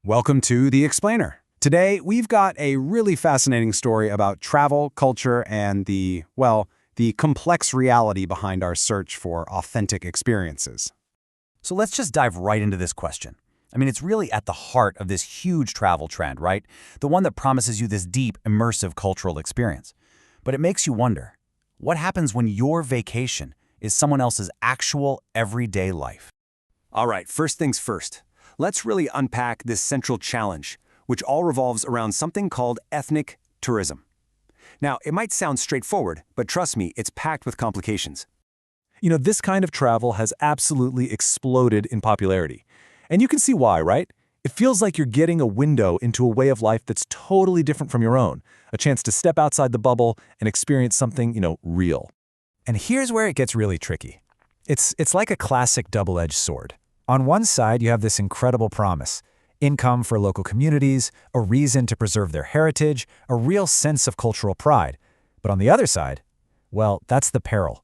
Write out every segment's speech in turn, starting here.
Welcome to The Explainer. Today, we've got a really fascinating story about travel, culture, and the complex reality behind our search for authentic experiences. So let's just dive right into this question. It's really at the heart of this huge travel trend, right? The one that promises you this deep, immersive cultural experience. But it makes you wonder, what happens when your vacation is someone else's actual everyday life? All right, first things first. Let's really unpack this central challenge, which all revolves around something called ethnic tourism. Now, it might sound straightforward, but trust me, it's packed with complications. This kind of travel has absolutely exploded in popularity. And you can see why, right? It feels like you're getting a window into a way of life that's totally different from your own, a chance to step outside the bubble and experience something, real. And here's where it gets really tricky. It's like a classic double-edged sword. On one side, you have this incredible promise: income for local communities, a reason to preserve their heritage, a real sense of cultural pride. But on the other side, well, that's the peril.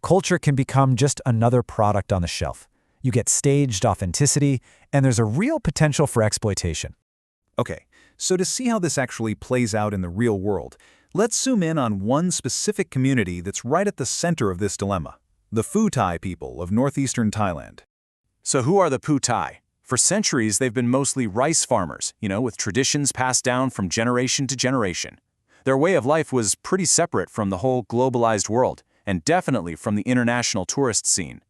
Culture can become just another product on the shelf. You get staged authenticity, and there's a real potential for exploitation. Okay, so to see how this actually plays out in the real world, let's zoom in on one specific community that's right at the center of this dilemma: the Phu Tai people of northeastern Thailand. So who are the Phu Tai? For centuries, they've been mostly rice farmers, with traditions passed down from generation to generation. Their way of life was pretty separate from the whole globalized world, and definitely from the international tourist scene.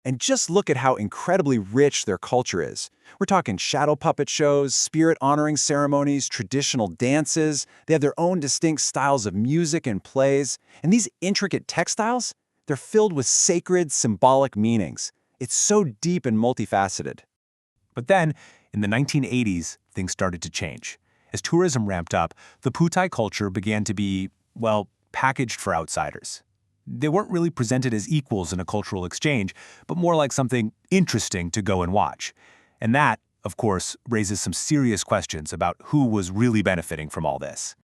And just look at how incredibly rich their culture is. We're talking shadow puppet shows, spirit-honoring ceremonies, traditional dances. They have their own distinct styles of music and plays. And these intricate textiles, they're filled with sacred, symbolic meanings. It's so deep and multifaceted. But then, in the 1980s, things started to change. As tourism ramped up, the Phu Tai culture began to be, packaged for outsiders. They weren't really presented as equals in a cultural exchange, but more like something interesting to go and watch. And that, of course, raises some serious questions about who was really benefiting from all this.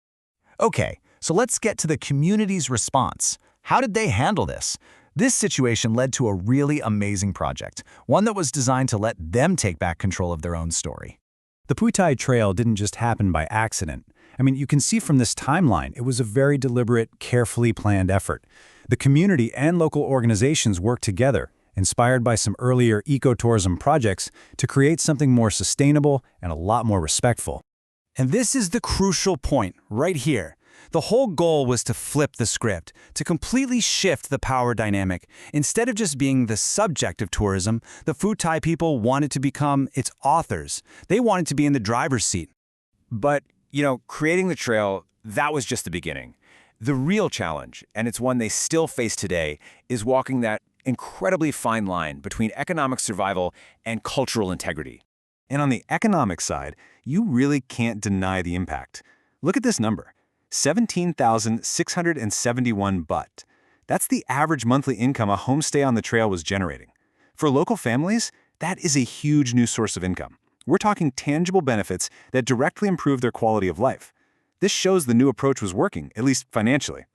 Okay, so let's get to the community's response. How did they handle this? This situation led to a really amazing project, one that was designed to let them take back control of their own story. The Phu Tai Trail didn't just happen by accident. You can see from this timeline, it was a very deliberate, carefully planned effort. The community and local organizations worked together, inspired by some earlier ecotourism projects, to create something more sustainable and a lot more respectful. And this is the crucial point right here. The whole goal was to flip the script, to completely shift the power dynamic. Instead of just being the subject of tourism, the Phu Tai people wanted to become its authors. They wanted to be in the driver's seat. But, creating the trail, that was just the beginning. The real challenge, and it's one they still face today, is walking that incredibly fine line between economic survival and cultural integrity. And on the economic side, you really can't deny the impact. Look at this number. 17,671 baht. That's the average monthly income a homestay on the trail was generating. For local families, that is a huge new source of income. We're talking tangible benefits that directly improve their quality of life. This shows the new approach was working, at least financially.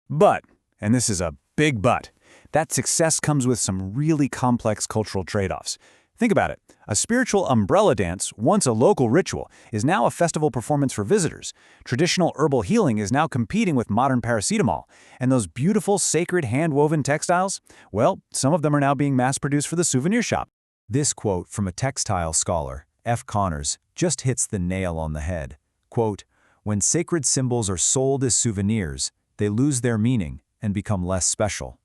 But, and this is a big but, that success comes with some really complex cultural trade-offs. Think about it. A spiritual umbrella dance, once a local ritual, is now a festival performance for visitors. Traditional herbal healing is now competing with modern paracetamol. And those beautiful, sacred, hand-woven textiles? Well, some of them are now being mass-produced for the souvenir shop. This quote from a textile scholar, F. Connors, just hits the nail on the head. Quote, "When sacred symbols are sold as souvenirs, they lose their meaning and become less special."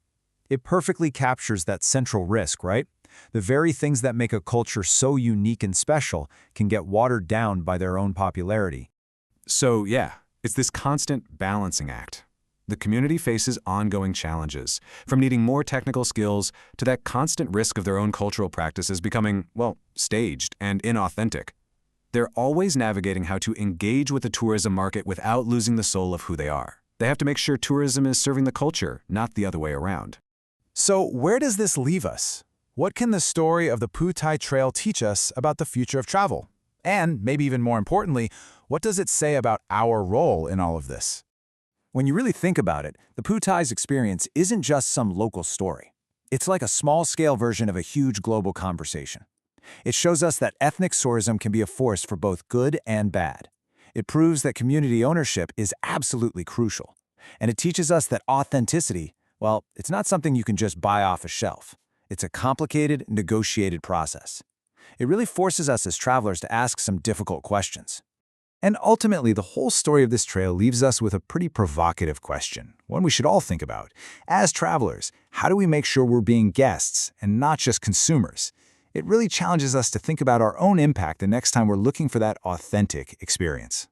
It perfectly captures that central risk, right? The very things that make a culture so unique and special can get watered down by their own popularity. So yeah, it's this constant balancing act. The community faces ongoing challenges, from needing more technical skills to that constant risk of their own cultural practices becoming, staged and inauthentic. They're always navigating how to engage with the tourism market without losing the soul of who they are. They have to make sure tourism is serving the culture, not the other way around. So where does this leave us? What can the story of the Phu Tai Trail teach us about the future of travel? And, maybe even more importantly, what does it say about our role in all of this? When you really think about it, the Phu Tai's experience isn't just some local story. It's like a small-scale version of a huge global conversation. It shows us that ethnic tourism can be a force for both good and bad. It proves that community ownership is absolutely crucial. And it teaches us that authenticity, well, it's not something you can just buy off a shelf. It's a complicated, negotiated process. It really forces us as travelers to ask some difficult questions. And ultimately, the whole story of this trail leaves us with a pretty provocative question, one we should all think about. As travelers, how do we make sure we're being guests and not just consumers? It really challenges us to think about our own impact the next time we're looking for that authentic experience.